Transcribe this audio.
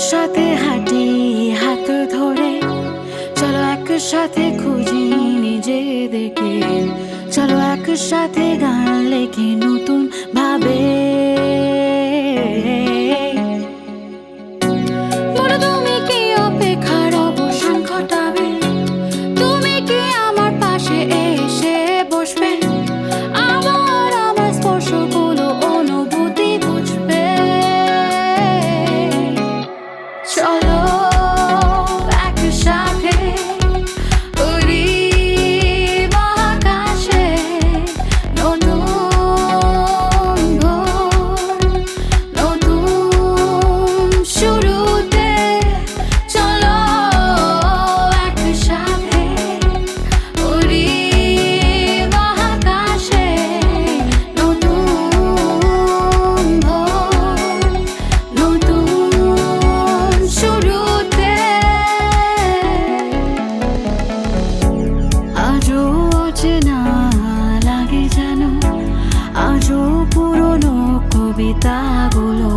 সাথে হাঁটি হাত ধরে, চলো একসাথে খুঁজি নিজেদেরকে, চলো একসাথে গান লেখি নতুন ভাবে। বলো তুমি কি অপেক্ষার অবসান ঘটাবে? তুমি কি আমার পাশে এসে বসবে? আমার স্পর্শগুলো অনুভূতি বুঝবে। চলো একসাথে উড়ি মহাকাশে, নতুন ভোর, নতুন শুরুতে। চলো একসাথে উড়ি মহাকাশে, নতুন ভোর, নতুন শুরুতে। আজও অচেনা লাগে যেন, আজও পুরনো কবিতাগুলো